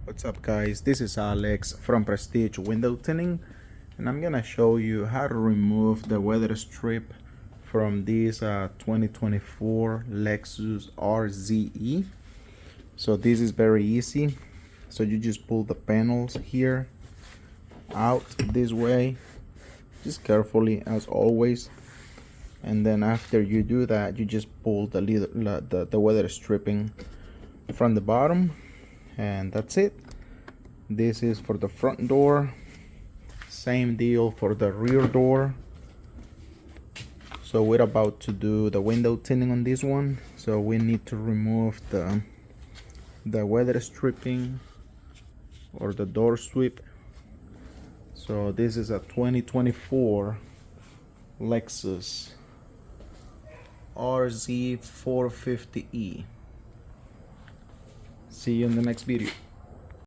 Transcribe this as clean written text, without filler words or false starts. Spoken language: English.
What's up guys, this is Alex from Prestige Window Tinting, and I'm gonna show you how to remove the weather strip from this 2024 Lexus RZE. So this is very easy. So you just pull the panels here out this way, just carefully as always, and then after you do that you just pull the weather stripping from the bottom, and that's it. This is for the front door, same deal for the rear door. So we're about to do the window tinting on this one, so we need to remove the weather stripping or the door sweep. So this is a 2024 Lexus RZE 450E. See you in the next video.